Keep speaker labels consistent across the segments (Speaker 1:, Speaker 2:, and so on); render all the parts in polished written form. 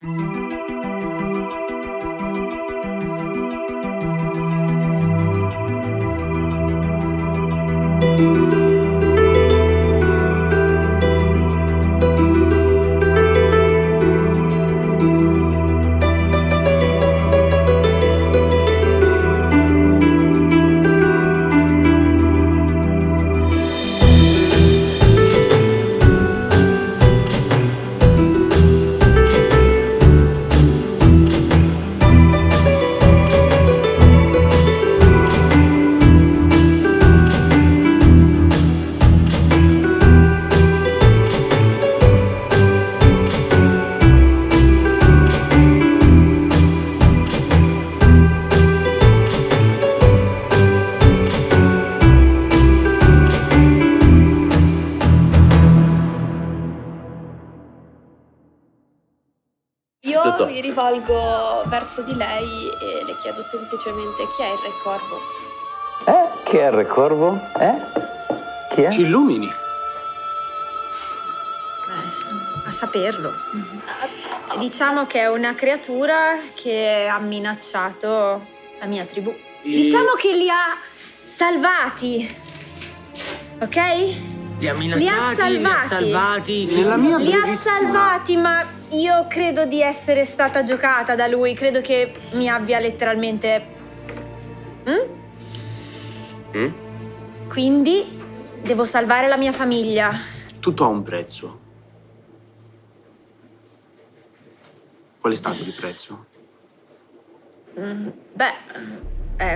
Speaker 1: Io mi rivolgo verso di lei e le chiedo semplicemente chi è il Re Corvo.
Speaker 2: Chi è il Re Corvo? Chi è?
Speaker 3: Ci illumini.
Speaker 4: A saperlo. Diciamo che è una creatura che ha minacciato la mia tribù. Diciamo che li ha salvati. Ok?
Speaker 5: Li ha minacciati, li ha salvati.
Speaker 3: Nella mia
Speaker 4: Li ha
Speaker 3: brevissima...
Speaker 4: salvati, ma io credo di essere stata giocata da lui. Credo che mi abbia letteralmente... Quindi devo salvare la mia famiglia.
Speaker 3: Tutto ha un prezzo. Qual è stato il prezzo?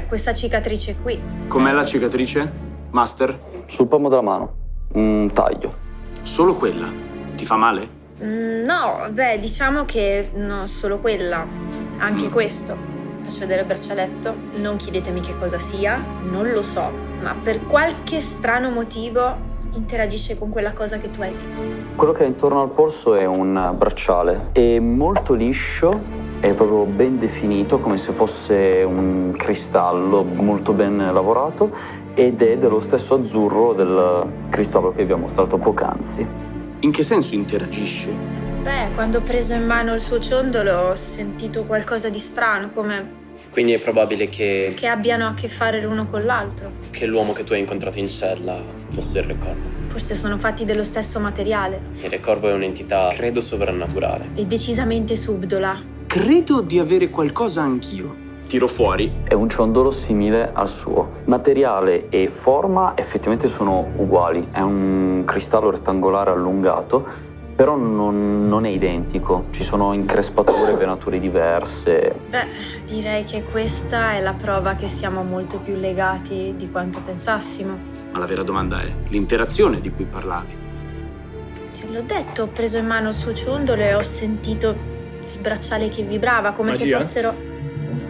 Speaker 4: Questa cicatrice qui.
Speaker 3: Com'è la cicatrice, Master?
Speaker 2: Sul palmo della mano. Un taglio.
Speaker 3: Solo quella? Ti fa male?
Speaker 4: No, diciamo che non solo quella, anche questo. Faccio vedere il braccialetto. Non chiedetemi che cosa sia, non lo so, ma per qualche strano motivo interagisce con quella cosa che tu hai lì.
Speaker 2: Quello che è intorno al polso è un bracciale. È molto liscio, è proprio ben definito, come se fosse un cristallo molto ben lavorato, ed è dello stesso azzurro del cristallo che vi ho mostrato poc'anzi.
Speaker 3: In che senso interagisce?
Speaker 4: Quando ho preso in mano il suo ciondolo ho sentito qualcosa di strano, come
Speaker 6: Quindi è probabile che
Speaker 4: abbiano a che fare l'uno con l'altro.
Speaker 6: l'uomo che tu hai incontrato in cella fosse il Re Corvo.
Speaker 4: Forse sono fatti dello stesso materiale.
Speaker 6: Il Re Corvo è un'entità, credo, sovrannaturale.
Speaker 4: E decisamente subdola.
Speaker 3: Credo di avere qualcosa anch'io. Tiro fuori.
Speaker 2: È un ciondolo simile al suo. Materiale e forma effettivamente sono uguali. È un cristallo rettangolare allungato, però non è identico. Ci sono increspature e venature diverse.
Speaker 4: Direi che questa è la prova che siamo molto più legati di quanto pensassimo.
Speaker 3: Ma la vera domanda è l'interazione di cui parlavi.
Speaker 4: Te l'ho detto, ho preso in mano il suo ciondolo e ho sentito il bracciale che vibrava, come
Speaker 7: Magia?
Speaker 4: se fossero...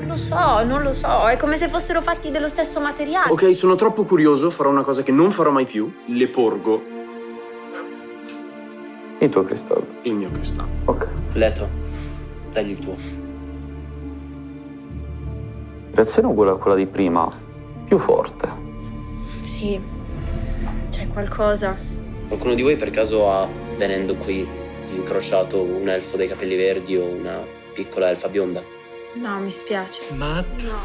Speaker 4: Non lo so, è come se fossero fatti dello stesso materiale.
Speaker 3: Ok, sono troppo curioso, farò una cosa che non farò mai più. Le porgo
Speaker 2: Il tuo cristallo.
Speaker 3: il mio cristallo.
Speaker 2: Ok.
Speaker 6: Leto, dagli il tuo.
Speaker 2: Reazione uguale a quella di prima, più forte.
Speaker 4: Sì, c'è qualcosa.
Speaker 6: Qualcuno di voi per caso ha, venendo qui, incrociato un elfo dai capelli verdi o una piccola elfa bionda?
Speaker 4: No, mi spiace.
Speaker 7: Ma
Speaker 1: No.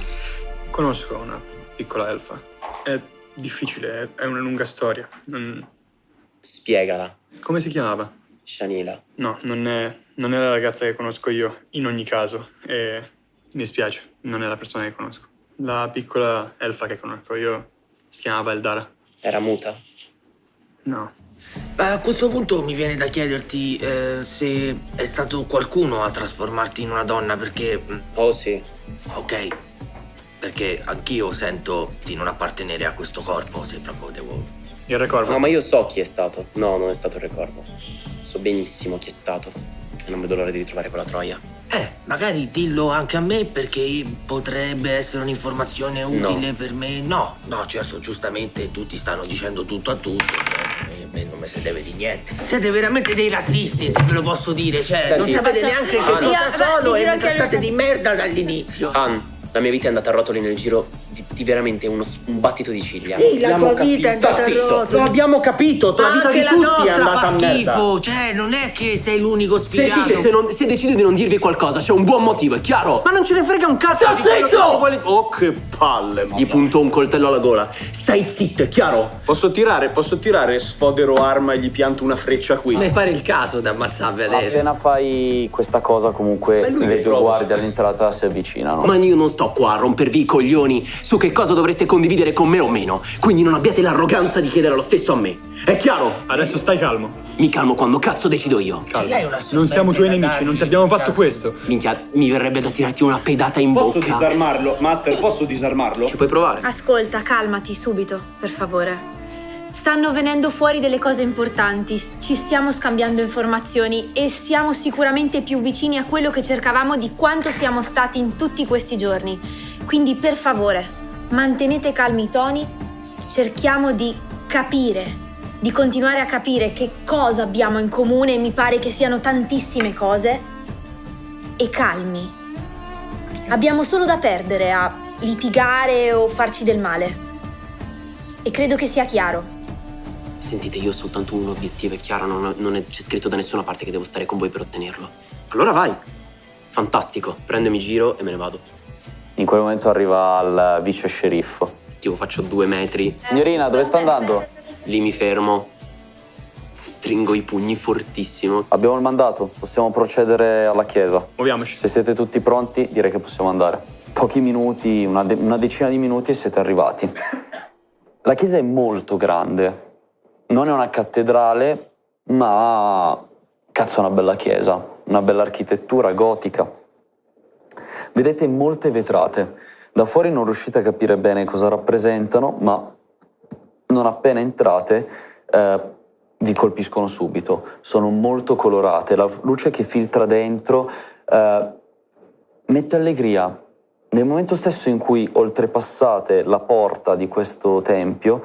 Speaker 7: conosco una piccola elfa. È difficile, è una lunga storia.
Speaker 6: Spiegala.
Speaker 7: Come si chiamava?
Speaker 6: Shanila.
Speaker 7: No, non è la ragazza che conosco io, in ogni caso. E mi spiace, non è la persona che conosco. La piccola elfa che conosco io si chiamava Eldara.
Speaker 6: Era muta?
Speaker 7: No.
Speaker 5: A questo punto mi viene da chiederti se è stato qualcuno a trasformarti in una donna, perché...
Speaker 6: Oh sì.
Speaker 5: Ok, perché anch'io sento di non appartenere a questo corpo, se proprio devo...
Speaker 7: Il Re Corvo.
Speaker 6: No, ma io so chi è stato. No, non è stato il Re Corvo. So benissimo chi è stato. E non vedo l'ora di ritrovare quella troia.
Speaker 5: Magari dillo anche a me, perché potrebbe essere un'informazione utile per me. No, certo, giustamente tutti stanno dicendo tutto a tutti. Non me se deve di niente. Siete veramente dei razzisti, se ve lo posso dire. Cioè,
Speaker 6: Senti,
Speaker 5: non sapete neanche che cosa sono e mi
Speaker 4: dirò che-
Speaker 5: trattate di merda dall'inizio.
Speaker 6: La mia vita è andata a rotoli nel giro di senti veramente un battito di ciglia.
Speaker 4: Sì, la tua vita è andata a rotolo.
Speaker 5: Lo abbiamo capito, la vita
Speaker 4: Anche
Speaker 5: di
Speaker 4: la
Speaker 5: tutti è
Speaker 4: nostra
Speaker 5: andata
Speaker 6: fa
Speaker 5: a merda.
Speaker 6: schifo, cioè non è che sei l'unico sfigato.
Speaker 3: Sentite, se decido di non dirvi qualcosa, c'è un buon motivo, è chiaro?
Speaker 5: Ma non ce ne frega un cazzo
Speaker 3: Sta
Speaker 5: di quello che
Speaker 3: zitto!
Speaker 5: ti vuole-
Speaker 3: Oh, che palle!
Speaker 6: Gli punto un coltello alla gola.
Speaker 3: Stai zitto, è chiaro? Posso tirare, sfodero arma e gli pianto una freccia qui.
Speaker 6: Ne pare il caso di ammazzarvi adesso.
Speaker 2: Appena fai questa cosa comunque
Speaker 3: lui
Speaker 2: le
Speaker 3: che
Speaker 2: due
Speaker 3: prova.
Speaker 2: guardie all'entrata si avvicinano.
Speaker 6: Ma io non sto qua a rompervi i coglioni su che cosa dovreste condividere con me o meno. Quindi non abbiate l'arroganza di chiedere lo stesso a me. È chiaro?
Speaker 7: Adesso stai calmo.
Speaker 6: Mi calmo quando cazzo decido io.
Speaker 5: Lei è una
Speaker 7: Non siamo tuoi nemici,
Speaker 5: darsi
Speaker 7: non ti abbiamo
Speaker 5: in
Speaker 7: fatto
Speaker 5: caso.
Speaker 7: questo.
Speaker 6: Minchia, mi verrebbe da tirarti una pedata in
Speaker 3: Posso
Speaker 6: bocca.
Speaker 3: disarmarlo? Master, posso disarmarlo?
Speaker 6: Ci puoi provare?
Speaker 4: Ascolta, calmati subito, per favore. Stanno venendo fuori delle cose importanti, ci stiamo scambiando informazioni e siamo sicuramente più vicini a quello che cercavamo di quanto siamo stati in tutti questi giorni. Quindi, per favore, mantenete calmi i toni, cerchiamo di capire, di continuare a capire che cosa abbiamo in comune, mi pare che siano tantissime cose, e calmi. Abbiamo solo da perdere a litigare o farci del male. E credo che sia chiaro.
Speaker 6: Sentite, io ho soltanto un obiettivo, è chiaro, c'è scritto da nessuna parte che devo stare con voi per ottenerlo.
Speaker 3: Allora vai.
Speaker 6: Fantastico, prendemi giro e me ne vado.
Speaker 2: In quel momento arriva il vice sceriffo.
Speaker 6: Tipo faccio 2 metri,
Speaker 2: Signorina, dove sta andando?
Speaker 6: lì mi fermo, stringo i pugni fortissimo.
Speaker 2: Abbiamo il mandato, possiamo procedere alla chiesa.
Speaker 7: Muoviamoci.
Speaker 2: Se siete tutti pronti, direi che possiamo andare. Pochi minuti, una decina di minuti e siete arrivati. La chiesa è molto grande. Non è una cattedrale, ma cazzo è una bella chiesa, una bella architettura gotica. Vedete molte vetrate. Da fuori non riuscite a capire bene cosa rappresentano, ma non appena entrate vi colpiscono subito. Sono molto colorate, la luce che filtra dentro mette allegria. Nel momento stesso in cui oltrepassate la porta di questo tempio,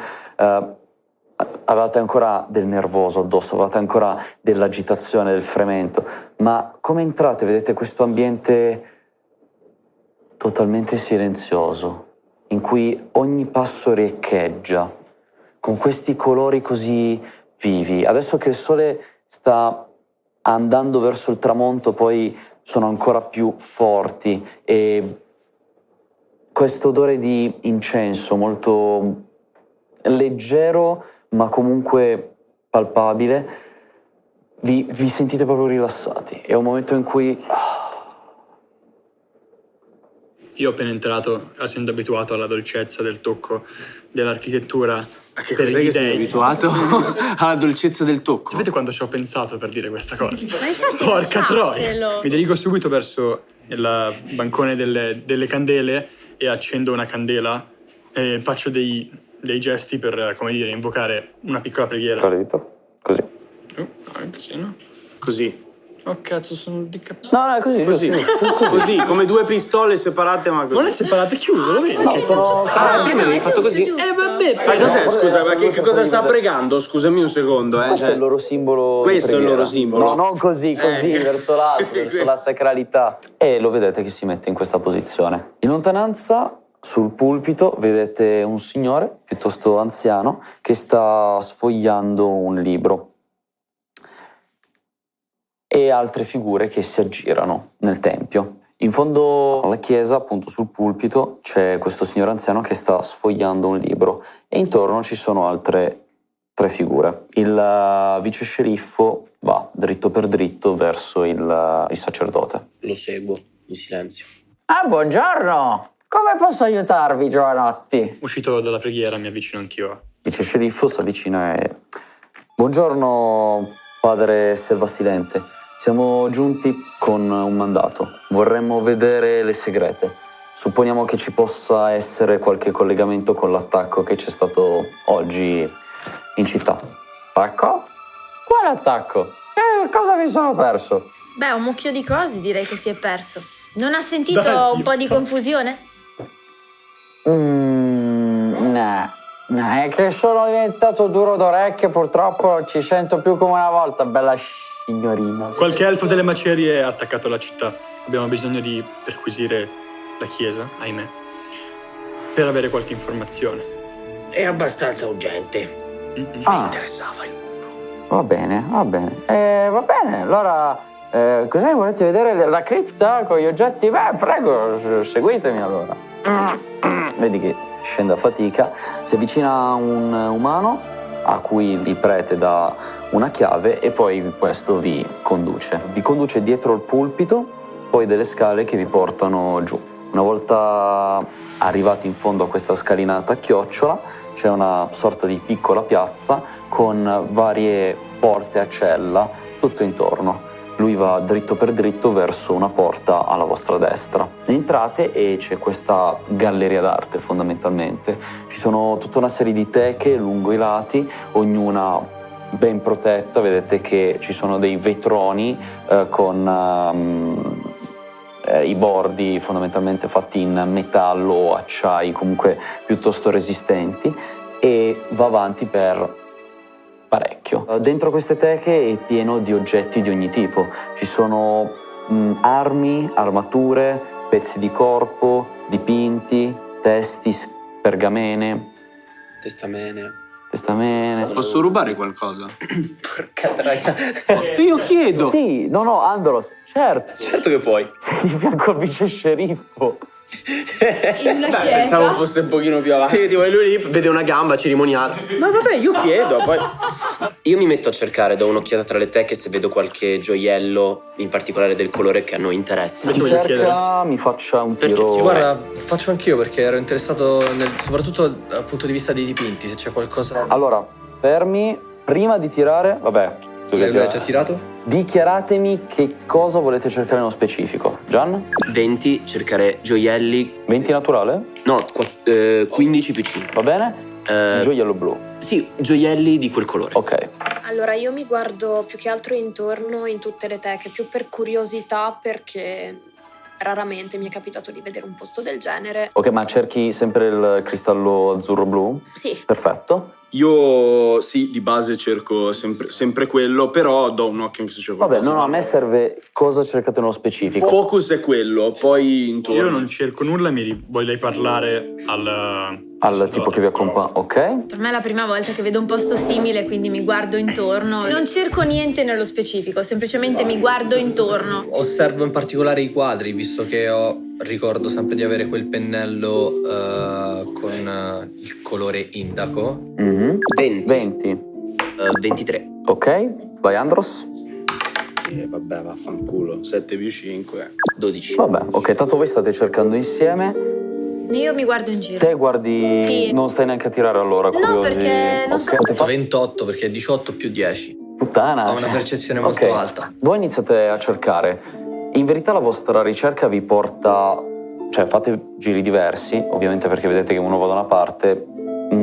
Speaker 2: avevate ancora del nervoso addosso, avevate ancora dell'agitazione, del fremento, ma come entrate vedete questo ambiente totalmente silenzioso, in cui ogni passo riecheggia, con questi colori così vivi. Adesso che il sole sta andando verso il tramonto, poi sono ancora più forti e questo odore di incenso molto leggero ma comunque palpabile, vi sentite proprio rilassati. È un momento in cui
Speaker 7: Io appena entrato, essendo abituato alla dolcezza del tocco dell'architettura,
Speaker 3: A che
Speaker 7: per
Speaker 3: cos'è
Speaker 7: gli
Speaker 3: che sei
Speaker 7: dei.
Speaker 3: abituato? Alla dolcezza del tocco.
Speaker 7: Sapete quanto ci ho pensato per dire questa cosa?
Speaker 4: Ma infatti
Speaker 7: Porca troia!
Speaker 4: lasciatelo.
Speaker 7: Mi dirigo subito verso il bancone delle candele e accendo una candela e faccio dei gesti per, come dire, invocare una piccola preghiera.
Speaker 2: Fare dito, così.
Speaker 7: Così, no?
Speaker 3: Così.
Speaker 7: Oh cazzo, sono di
Speaker 2: No, è così.
Speaker 3: Così. Così, come due pistole separate ma così.
Speaker 7: Non è separate, chiuso, lo vedi?
Speaker 2: No, sono...
Speaker 6: prima avevi fatto così.
Speaker 7: Vabbè,
Speaker 3: Ma cos'è, scusa, ma che cosa sta pregando? Scusami un secondo,
Speaker 2: Questo è il loro simbolo. di
Speaker 3: Questo è il
Speaker 2: preghiera.
Speaker 3: loro simbolo.
Speaker 2: No, non così, verso l'alto, verso la sacralità. E lo vedete che si mette in questa posizione. In lontananza, sul pulpito, vedete un signore, piuttosto anziano, che sta sfogliando un libro. E altre figure che si aggirano nel tempio. In fondo alla chiesa, appunto sul pulpito, c'è questo signore anziano che sta sfogliando un libro e intorno ci sono altre 3 figure. Il vice sceriffo va dritto per dritto verso il sacerdote.
Speaker 6: Lo seguo in silenzio.
Speaker 8: Buongiorno! Come posso aiutarvi, giovanotti?
Speaker 7: Uscito dalla preghiera mi avvicino anch'io.
Speaker 2: Il vice sceriffo si avvicina e... Buongiorno, padre Selvasilente. Siamo giunti con un mandato. Vorremmo vedere le segrete. Supponiamo che ci possa essere qualche collegamento con l'attacco che c'è stato oggi in città.
Speaker 8: Attacco? Quale attacco? Cosa mi sono perso?
Speaker 4: Beh, un mucchio di cose direi che si è perso. Non ha sentito
Speaker 7: Dai,
Speaker 4: un po' di confusione?
Speaker 8: No, è che sono diventato duro d'orecchio, purtroppo ci sento più come una volta, bella signorina.
Speaker 7: Qualche elfo delle macerie è attaccato alla città. Abbiamo bisogno di perquisire la chiesa, ahimè. per avere qualche informazione.
Speaker 5: È abbastanza urgente.
Speaker 8: Ah,
Speaker 5: Interessava il muro.
Speaker 8: va bene. Allora, cos'è? Volete vedere la cripta con gli oggetti? Beh, prego, seguitemi allora. Vedi che scende a fatica, si avvicina a un umano a cui il prete dà una chiave e poi questo vi conduce. Vi conduce dietro il pulpito, poi delle scale che vi portano giù. Una volta arrivati in fondo a questa scalinata a chiocciola, c'è una sorta di piccola piazza con varie porte a cella tutto intorno. Lui va dritto per dritto verso una porta alla vostra destra. Entrate e c'è questa galleria d'arte fondamentalmente. Ci sono tutta una serie di teche lungo i lati, ognuna ben protetta. Vedete che ci sono dei vetroni con i bordi fondamentalmente fatti in metallo o acciai, comunque piuttosto resistenti, e va avanti per parecchio. Dentro queste teche è pieno di oggetti di ogni tipo. Ci sono armi, armature, pezzi di corpo, dipinti, testi, pergamene. Testamene.
Speaker 3: Posso rubare qualcosa?
Speaker 6: Porca troia. Io chiedo.
Speaker 8: Sì, no, Andros, certo.
Speaker 6: Certo che puoi.
Speaker 8: Sei di fianco al vice sceriffo.
Speaker 1: In una
Speaker 3: Beh, pensavo
Speaker 1: chiesa.
Speaker 3: fosse un pochino più avanti.
Speaker 6: Sì, tipo lui lì vede una gamba cerimoniale.
Speaker 3: No, vabbè, io chiedo, poi...
Speaker 6: Io mi metto a cercare, do un'occhiata tra le teche se vedo qualche gioiello, in particolare del colore che a noi interessa.
Speaker 7: Ti voglio chiedere.
Speaker 8: Cerca, mi faccia un tiro.
Speaker 6: Percezione.
Speaker 9: Guarda, faccio anch'io perché ero interessato soprattutto dal punto di vista dei dipinti, se c'è qualcosa.
Speaker 8: Allora, fermi. Prima di tirare, vabbè, tu che
Speaker 9: L'hai già tirato?
Speaker 8: dichiaratemi che cosa volete cercare nello specifico. Gian?
Speaker 6: 20, cercare gioielli.
Speaker 8: 20 naturale?
Speaker 6: No, 15 più 5.
Speaker 8: Va bene? Gioiello blu.
Speaker 6: Sì, gioielli di quel colore.
Speaker 8: Ok.
Speaker 1: Allora io mi guardo più che altro intorno in tutte le teche, più per curiosità perché raramente mi è capitato di vedere un posto del genere.
Speaker 8: Ok, ma cerchi sempre il cristallo azzurro-blu?
Speaker 1: Sì,
Speaker 8: Perfetto.
Speaker 3: Io sì, di base cerco sempre quello, però do un occhio anche se c'è qualcosa.
Speaker 8: Vabbè, no, a me serve cosa cercate nello specifico.
Speaker 3: Focus è quello, poi intorno.
Speaker 7: Io non cerco nulla e vorrei parlare
Speaker 8: Al tipo che vi accompagna. Ok.
Speaker 4: Per me è la prima volta che vedo un posto simile, quindi mi guardo intorno. Non cerco niente nello specifico, semplicemente mi guardo intorno.
Speaker 9: Osservo in particolare i quadri, visto che ricordo sempre di avere quel pennello con il colore indaco.
Speaker 6: 20.
Speaker 8: 23. Ok, vai Andros.
Speaker 3: Vabbè, vaffanculo. 7 più 5.
Speaker 6: 12.
Speaker 8: Vabbè, ok, tanto voi state cercando insieme.
Speaker 4: Io mi guardo in giro.
Speaker 8: Te guardi.
Speaker 4: Sì.
Speaker 8: Non stai neanche a tirare allora,
Speaker 4: No,
Speaker 8: curiosi.
Speaker 4: perché non
Speaker 8: Ok,
Speaker 4: so-
Speaker 8: ti fa
Speaker 9: 28 perché è 18 più 10.
Speaker 8: puttana.
Speaker 9: Ho una percezione molto
Speaker 8: Ok.
Speaker 9: alta.
Speaker 8: Voi iniziate a cercare. In verità la vostra ricerca vi porta. Cioè, fate giri diversi, ovviamente perché vedete che uno va da una parte,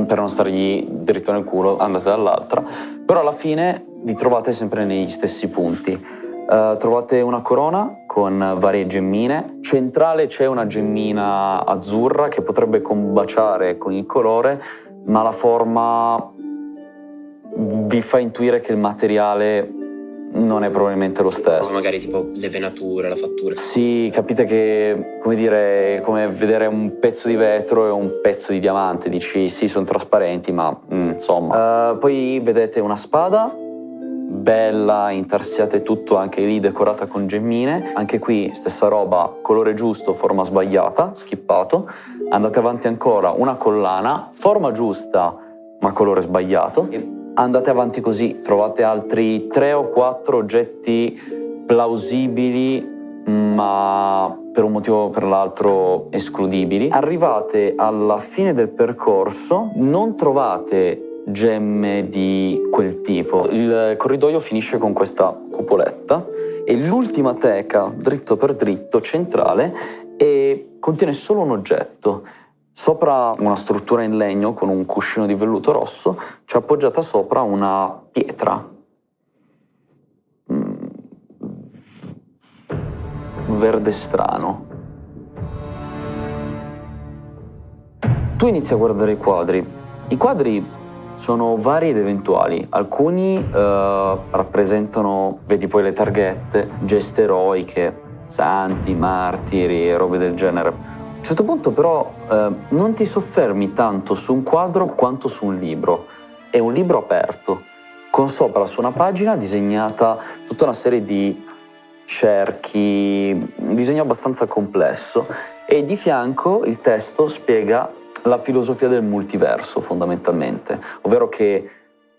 Speaker 8: per non stargli dritto nel culo andate dall'altra, però alla fine vi trovate sempre negli stessi punti. Trovate una corona con varie gemmine. Centrale c'è una gemmina azzurra che potrebbe combaciare con il colore, ma la forma vi fa intuire che il materiale non è probabilmente lo stesso.
Speaker 6: Magari tipo le venature, la fattura.
Speaker 8: Sì, capite che, come dire, è come vedere un pezzo di vetro e un pezzo di diamante. Dici, sì, sono trasparenti, ma insomma. Poi vedete una spada, bella, intarsiata e tutto, anche lì decorata con gemmine. Anche qui, stessa roba, colore giusto, forma sbagliata, skippato. Andate avanti ancora, una collana, forma giusta, ma colore sbagliato. Andate avanti così, trovate altri 3 o 4 oggetti plausibili, ma per un motivo o per l'altro escludibili. Arrivate alla fine del percorso, non trovate gemme di quel tipo. Il corridoio finisce con questa cupoletta e l'ultima teca, dritto per dritto, centrale, e contiene solo un oggetto. Sopra una struttura in legno con un cuscino di velluto rosso c'è appoggiata sopra una pietra. Verde strano. Tu inizi a guardare i quadri. I quadri sono vari ed eventuali. Alcuni rappresentano, vedi poi le targhette, geste eroiche, santi, martiri e robe del genere.
Speaker 2: un certo punto però non ti soffermi tanto su un quadro quanto su un libro. È un libro aperto, con sopra su una pagina disegnata tutta una serie di cerchi, un disegno abbastanza complesso, e di fianco il testo spiega la filosofia del multiverso fondamentalmente, ovvero che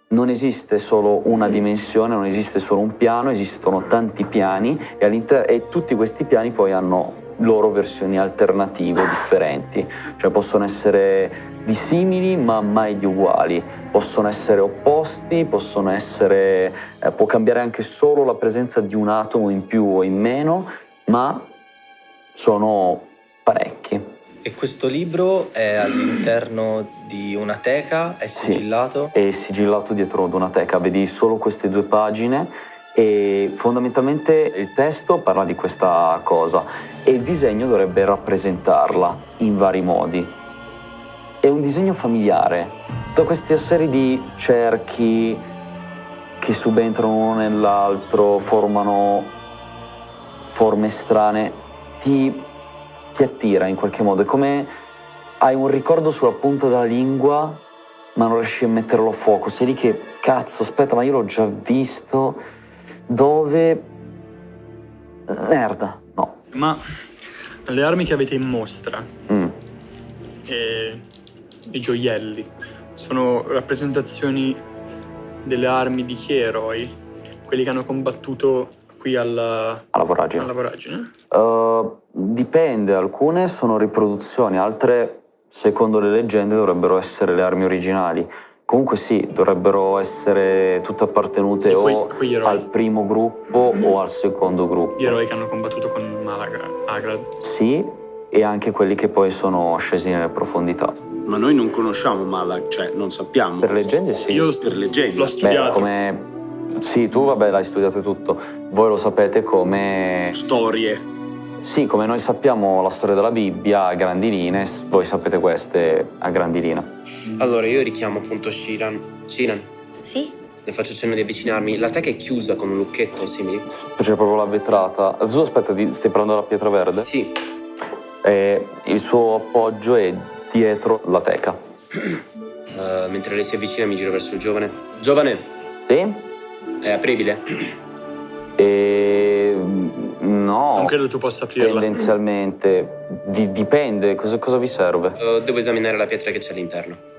Speaker 2: non esiste solo una dimensione, non esiste solo un piano, esistono tanti piani e tutti questi piani poi hanno loro versioni alternative, differenti, cioè possono essere dissimili ma mai di uguali, possono essere opposti, possono essere, può cambiare anche solo la presenza di un atomo in più o in meno, ma sono parecchi.
Speaker 9: E questo libro è all'interno di una teca? È sigillato?
Speaker 2: Sì, è sigillato dietro ad una teca, vedi solo queste 2 pagine e fondamentalmente il testo parla di questa cosa e il disegno dovrebbe rappresentarla in vari modi. È un disegno familiare, tutta questa serie di cerchi che subentrano uno nell'altro, formano forme strane, ti attira in qualche modo, è come hai un ricordo sulla punta della lingua ma non riesci a metterlo a fuoco, sei lì che cazzo, aspetta, ma io l'ho già visto, dove? Merda, no.
Speaker 7: Ma le armi che avete in mostra e i gioielli sono rappresentazioni delle armi di che eroi? Quelli che hanno combattuto qui alla
Speaker 2: voragine?
Speaker 7: Alla voragine?
Speaker 2: Dipende, alcune sono riproduzioni, altre secondo le leggende dovrebbero essere le armi originali. Comunque sì, dovrebbero essere tutte appartenute o al primo gruppo o al secondo gruppo.
Speaker 7: Gli eroi che hanno combattuto con Agrad?
Speaker 2: Sì, e anche quelli che poi sono scesi nelle profondità.
Speaker 3: Ma noi non conosciamo Malak, cioè non sappiamo.
Speaker 2: Per leggende sì.
Speaker 7: Io
Speaker 3: per leggende
Speaker 7: l'ho studiato.
Speaker 2: Sì, tu vabbè l'hai studiato tutto. Voi lo sapete come...
Speaker 3: storie.
Speaker 2: Sì, come noi sappiamo la storia della Bibbia a grandi linee, voi sapete queste a grandi linee.
Speaker 6: Allora, io richiamo appunto Shiran. Shiran,
Speaker 4: Sì?
Speaker 6: le faccio cenno di avvicinarmi. La teca è chiusa con un lucchetto simile?
Speaker 2: C'è proprio la vetrata. Tu aspetta, stai parlando della pietra verde?
Speaker 6: Sì.
Speaker 2: Il suo appoggio è dietro la teca.
Speaker 6: Mentre lei si avvicina mi giro verso il giovane. Giovane,
Speaker 2: Sì?
Speaker 6: è apribile?
Speaker 2: No.
Speaker 7: Non credo tu possa aprirla.
Speaker 2: Tendenzialmente. Dipende, cosa vi serve?
Speaker 6: Devo esaminare la pietra che c'è all'interno.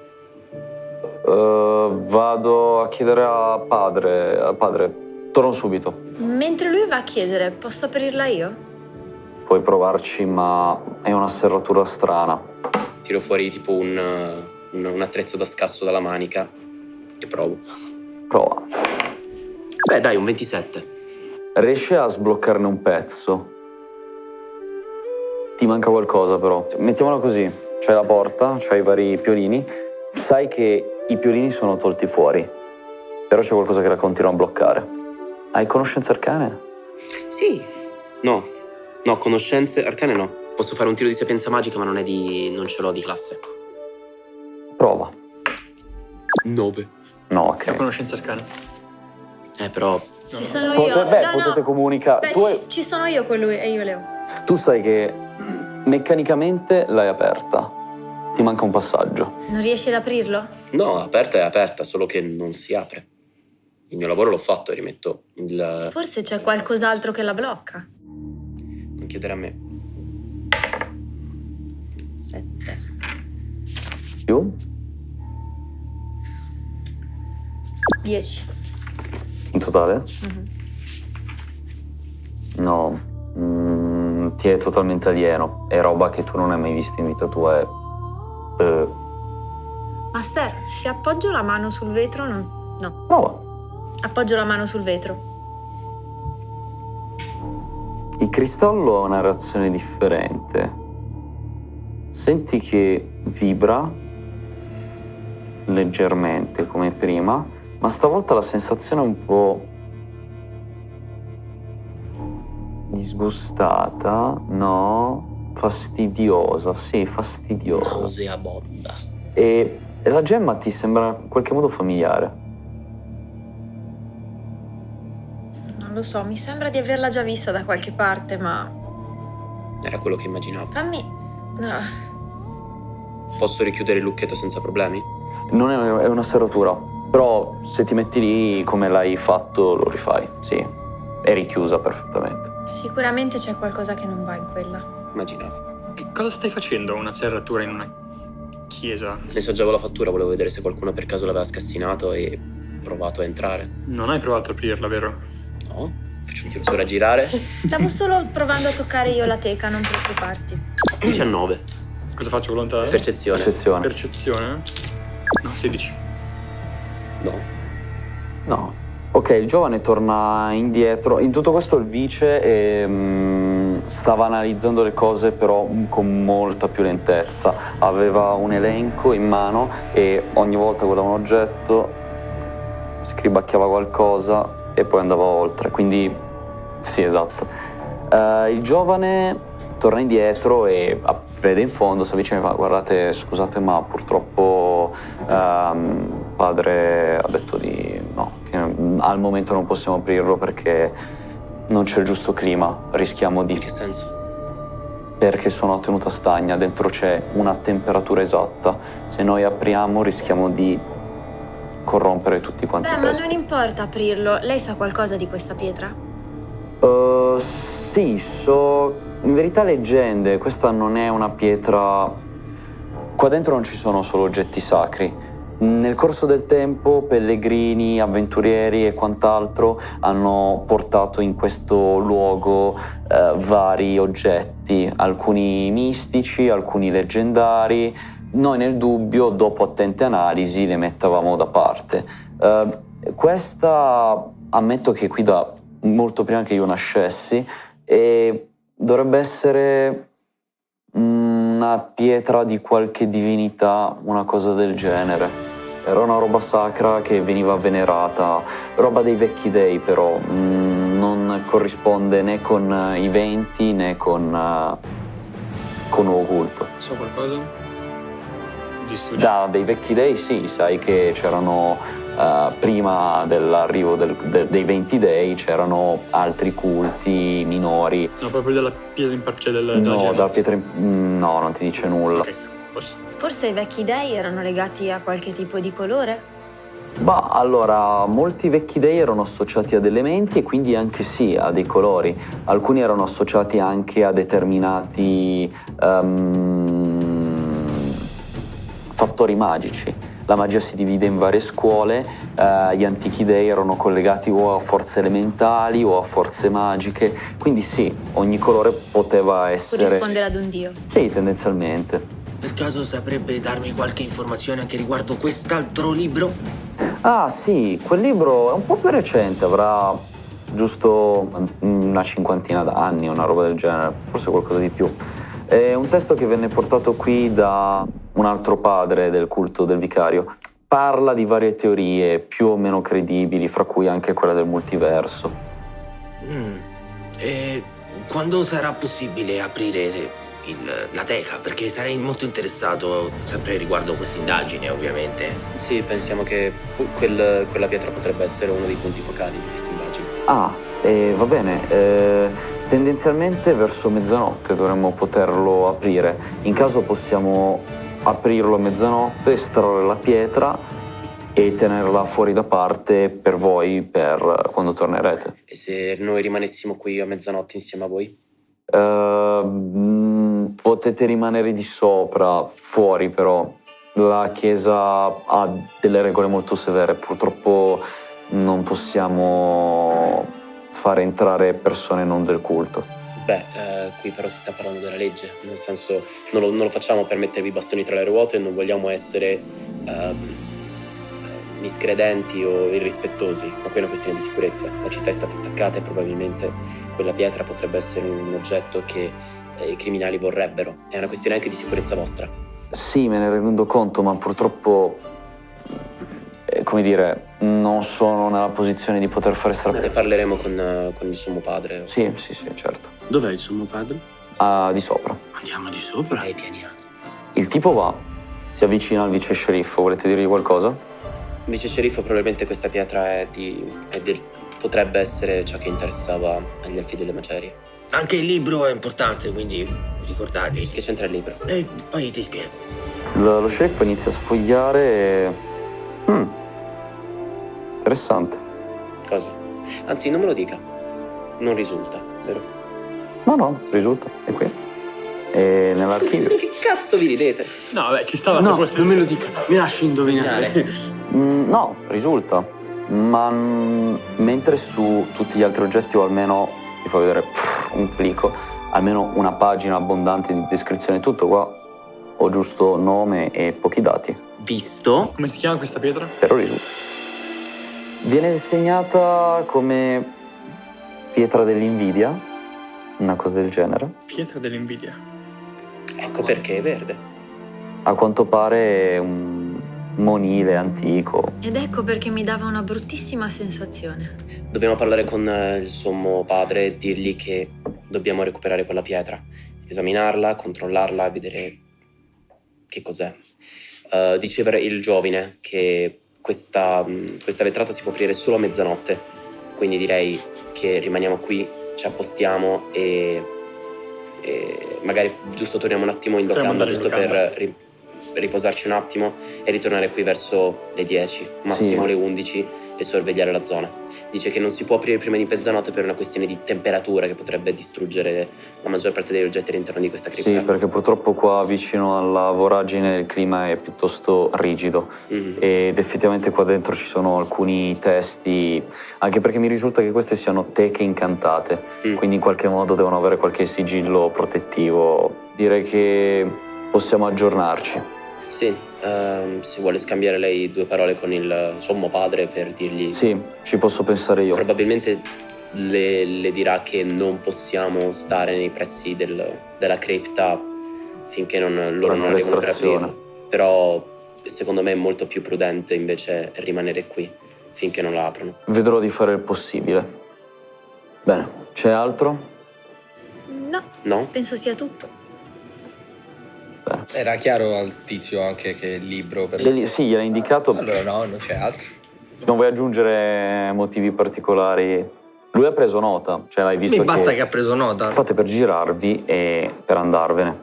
Speaker 2: Vado a chiedere a padre. Torno subito.
Speaker 4: Mentre lui va a chiedere, posso aprirla io?
Speaker 2: Puoi provarci, ma è una serratura strana.
Speaker 6: Tiro fuori tipo un attrezzo da scasso dalla manica e provo.
Speaker 2: Prova.
Speaker 6: Beh, dai, un 27.
Speaker 2: Riesci a sbloccarne un pezzo. Ti manca qualcosa però. Mettiamola così. C'hai la porta, c'hai i vari piolini. Sai che i piolini sono tolti fuori. Però c'è qualcosa che la continua a bloccare. Hai conoscenze arcane?
Speaker 6: Sì. No, conoscenze arcane no. Posso fare un tiro di sapienza magica, ma non ce l'ho di classe.
Speaker 2: Prova.
Speaker 6: 9.
Speaker 2: No, ok.
Speaker 7: La conoscenza arcana.
Speaker 6: Però...
Speaker 4: Ci sono io.
Speaker 2: Potete comunicare.
Speaker 4: Ci sono io con lui e io Leo.
Speaker 2: Tu sai che meccanicamente l'hai aperta. Ti manca un passaggio.
Speaker 4: Non riesci ad aprirlo?
Speaker 6: No, aperta è aperta, solo che non si apre. Il mio lavoro l'ho fatto e rimetto il...
Speaker 4: Forse c'è qualcos'altro che la blocca.
Speaker 6: Non chiedere a me.
Speaker 4: 7.
Speaker 2: Più?
Speaker 4: 10.
Speaker 2: In totale? No. Ti è totalmente alieno. È roba che tu non hai mai visto in vita tua.
Speaker 4: Master, se appoggio la mano sul vetro, no.
Speaker 2: Prova.
Speaker 4: Appoggio la mano sul vetro.
Speaker 2: Il cristallo ha una reazione differente. Senti che vibra leggermente come prima, ma stavolta la sensazione è un po' disgustata, no? Fastidiosa, sì, fastidiosa.
Speaker 6: Nauseabonda.
Speaker 2: E la gemma ti sembra in qualche modo familiare.
Speaker 4: Non lo so, mi sembra di averla già vista da qualche parte, ma...
Speaker 6: Era quello che immaginavo.
Speaker 4: Fammi No.
Speaker 9: Posso richiudere il lucchetto senza problemi?
Speaker 2: Non è una serratura, però se ti metti lì come l'hai fatto lo rifai, sì. È richiusa perfettamente.
Speaker 4: Sicuramente c'è qualcosa che non va in quella.
Speaker 9: Immaginavo.
Speaker 7: Che cosa stai facendo una serratura in una chiesa?
Speaker 9: Ne assaggiavo la fattura, volevo vedere se qualcuno per caso l'aveva scassinato e provato a entrare.
Speaker 7: Non hai provato a aprirla, vero?
Speaker 9: No? Faccio un tiro su raggirare.
Speaker 4: Stavo solo provando a toccare io la teca, non preoccuparti.
Speaker 9: 19.
Speaker 7: Cosa faccio, volontà?
Speaker 9: Percezione.
Speaker 2: Percezione.
Speaker 7: Percezione? No, 16.
Speaker 9: No.
Speaker 2: No. Ok, il giovane torna indietro. In tutto questo il vice stava analizzando le cose però con molta più lentezza. Aveva un elenco in mano e ogni volta guardava un oggetto, scribacchiava qualcosa e poi andava oltre. Quindi sì, esatto. Il giovane torna indietro e vede in fondo, si avvicina e fa: guardate, scusate, ma purtroppo padre ha detto di no, che al momento non possiamo aprirlo perché non c'è il giusto clima, rischiamo di...
Speaker 9: In che senso?
Speaker 2: Perché sono a tenuta stagna, dentro c'è una temperatura esatta, se noi apriamo rischiamo di corrompere tutti quanti i
Speaker 4: Ma
Speaker 2: testi.
Speaker 4: non importa aprirlo, lei sa qualcosa di questa pietra?
Speaker 2: Sì, in verità leggende, questa non è una pietra... Qua dentro non ci sono solo oggetti sacri. Nel corso del tempo pellegrini, avventurieri e quant'altro hanno portato in questo luogo vari oggetti, alcuni mistici, alcuni leggendari. Noi nel dubbio, dopo attente analisi, le mettavamo da parte. Questa ammetto che qui da molto prima che io nascessi e dovrebbe essere una pietra di qualche divinità, una cosa del genere. Era una roba sacra che veniva venerata, roba dei vecchi dei però, non corrisponde né con i venti né con occulto.
Speaker 7: So qualcosa? Di studio?
Speaker 2: Dei vecchi dei sì, sai che c'erano prima dell'arrivo dei 20 dei c'erano altri culti minori.
Speaker 7: No, proprio della pietra in parte della
Speaker 2: No,
Speaker 7: gente.
Speaker 2: dalla pietra no, non ti dice nulla.
Speaker 7: Ok, posso.
Speaker 4: Forse i vecchi dei erano legati a qualche tipo di colore?
Speaker 2: Bah, allora, molti vecchi dei erano associati ad elementi e quindi anche sì, a dei colori. Alcuni erano associati anche a determinati fattori magici. La magia si divide in varie scuole, gli antichi dei erano collegati o a forze elementali o a forze magiche, quindi sì, ogni colore poteva essere...
Speaker 4: Corrispondere ad un dio.
Speaker 2: Sì, tendenzialmente.
Speaker 5: Per caso saprebbe darmi qualche informazione anche riguardo quest'altro libro?
Speaker 2: Ah sì, quel libro è un po' più recente, avrà giusto una cinquantina d'anni, una roba del genere, forse qualcosa di più. È un testo che venne portato qui da un altro padre del culto del vicario. Parla di varie teorie più o meno credibili, fra cui anche quella del multiverso.
Speaker 5: E quando sarà possibile aprire la teca? Perché sarei molto interessato sempre riguardo questa indagine, ovviamente.
Speaker 9: Sì, pensiamo che quella pietra potrebbe essere uno dei punti focali di questa indagine.
Speaker 2: Va bene. Tendenzialmente verso mezzanotte dovremmo poterlo aprire. In caso possiamo aprirlo a mezzanotte, estrarre la pietra e tenerla fuori da parte per voi per quando tornerete.
Speaker 9: E se noi rimanessimo qui a mezzanotte insieme a voi?
Speaker 2: Potete rimanere di sopra, fuori però. La chiesa ha delle regole molto severe, purtroppo non possiamo fare entrare persone non del culto.
Speaker 9: Qui però si sta parlando della legge, nel senso non lo facciamo per mettervi i bastoni tra le ruote e non vogliamo essere miscredenti o irrispettosi, ma qui è una questione di sicurezza. La città è stata attaccata e probabilmente quella pietra potrebbe essere un oggetto che i criminali vorrebbero. È una questione anche di sicurezza vostra.
Speaker 2: Sì, me ne rendo conto, ma purtroppo, come dire, non sono nella posizione di poter fare
Speaker 9: Ne parleremo con il sommo padre.
Speaker 2: Sì, certo.
Speaker 3: Dov'è il sommo padre?
Speaker 2: Di sopra.
Speaker 3: Andiamo di sopra.
Speaker 9: Hai pianiato.
Speaker 2: Il tipo va, si avvicina al vice sceriffo, volete dirgli qualcosa?
Speaker 9: Vice sceriffo, probabilmente questa pietra potrebbe essere ciò che interessava agli elfi delle macerie.
Speaker 5: Anche il libro è importante, quindi ricordati.
Speaker 9: Che c'entra il libro?
Speaker 5: E poi ti spiego.
Speaker 2: Lo sceriffo inizia a sfogliare e... interessante.
Speaker 9: Cosa? Anzi, non me lo dica. Non risulta, vero?
Speaker 2: No, risulta, è qui. È nell'archivio.
Speaker 9: Che cazzo vi ridete?
Speaker 7: No, vabbè, ci stava.
Speaker 3: No, non me lo dica. Mi lasci indovinare.
Speaker 2: No, risulta. Ma mentre su tutti gli altri oggetti, o almeno, vi fa vedere un plico, almeno una pagina abbondante di descrizione e tutto, qua ho giusto nome e pochi dati.
Speaker 3: Visto?
Speaker 7: Come si chiama questa pietra?
Speaker 2: Però risulta. Viene segnata come pietra dell'invidia, una cosa del genere.
Speaker 7: Pietra dell'invidia.
Speaker 9: Ecco perché è verde.
Speaker 2: A quanto pare è un monile antico.
Speaker 4: Ed ecco perché mi dava una bruttissima sensazione.
Speaker 9: Dobbiamo parlare con il sommo padre e dirgli che dobbiamo recuperare quella pietra. Esaminarla, controllarla, vedere che cos'è. Diceva il giovane che questa vetrata si può aprire solo a mezzanotte, quindi direi che rimaniamo qui, ci appostiamo e magari giusto torniamo un attimo in locanda, giusto per riposarci un attimo e ritornare qui verso le 10, massimo
Speaker 2: Sì.
Speaker 9: le 11 e sorvegliare la zona. Dice che non si può aprire prima di mezzanotte per una questione di temperatura che potrebbe distruggere la maggior parte degli oggetti all'interno di questa cripta.
Speaker 2: Sì, perché purtroppo qua vicino alla voragine il clima è piuttosto rigido ed effettivamente qua dentro ci sono alcuni testi, anche perché mi risulta che queste siano teche incantate, quindi in qualche modo devono avere qualche sigillo protettivo. Direi che possiamo aggiornarci.
Speaker 9: Sì, se vuole scambiare lei 2 parole con il sommo padre per dirgli...
Speaker 2: Sì, ci posso pensare io.
Speaker 9: Probabilmente le dirà che non possiamo stare nei pressi della cripta finché loro non arrivano per aprirlo. Però secondo me è molto più prudente invece rimanere qui finché non la aprono.
Speaker 2: Vedrò di fare il possibile. Bene, c'è altro?
Speaker 9: No?
Speaker 4: Penso sia tutto.
Speaker 10: Era chiaro al tizio anche che il libro per...
Speaker 2: Sì, gliel'ha indicato.
Speaker 10: Allora no, non c'è altro.
Speaker 2: Non vuoi aggiungere motivi particolari? Lui ha preso nota, cioè l'hai visto.
Speaker 10: Mi basta che ha preso nota.
Speaker 2: Fate per girarvi e per andarvene.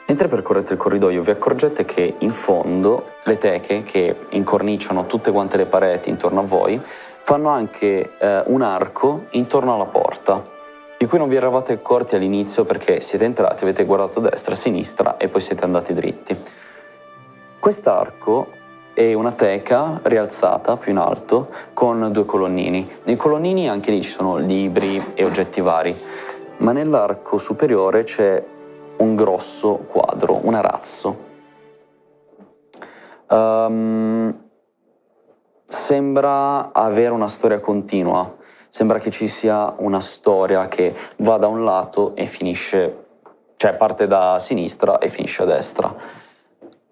Speaker 2: Mentre percorrete il corridoio vi accorgete che in fondo le teche che incorniciano tutte quante le pareti intorno a voi fanno anche un arco intorno alla porta, di cui non vi eravate accorti all'inizio perché siete entrati, avete guardato a destra, a sinistra e poi siete andati dritti. Quest'arco è una teca rialzata più in alto con 2 colonnini. Nei colonnini anche lì ci sono libri e oggetti vari, ma nell'arco superiore c'è un grosso quadro, un arazzo. Sembra avere una storia continua. Sembra che ci sia una storia che va da un lato e finisce, cioè parte da sinistra e finisce a destra.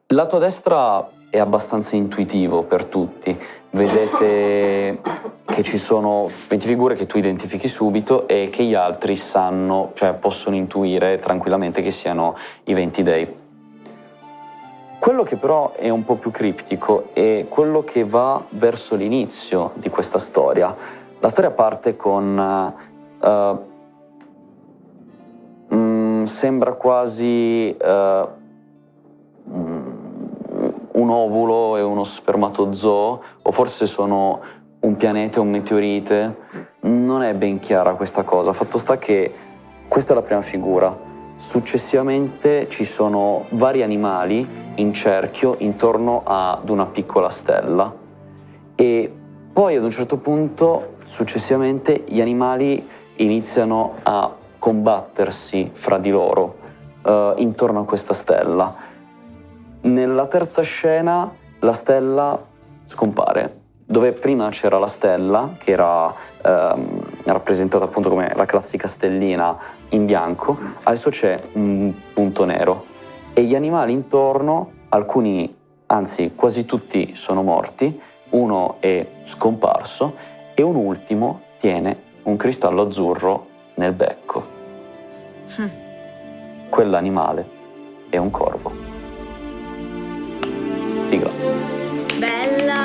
Speaker 2: Il lato a destra è abbastanza intuitivo per tutti. Vedete che ci sono 20 figure che tu identifichi subito e che gli altri sanno, cioè possono intuire tranquillamente che siano i 20 dei. Quello che però è un po' più criptico è quello che va verso l'inizio di questa storia. La storia parte con... sembra quasi un ovulo e uno spermatozoo, o forse sono un pianeta e un meteorite. Non è ben chiara questa cosa. Fatto sta che questa è la prima figura. Successivamente ci sono vari animali in cerchio intorno ad una piccola stella e poi ad un certo punto, successivamente, gli animali iniziano a combattersi fra di loro intorno a questa stella. Nella terza scena la stella scompare. Dove prima c'era la stella, che era rappresentata appunto come la classica stellina in bianco, adesso c'è un punto nero. E gli animali intorno, alcuni, anzi quasi tutti, sono morti. Uno è scomparso e un ultimo tiene un cristallo azzurro nel becco. Quell'animale è un corvo. Sigla.
Speaker 4: Bella!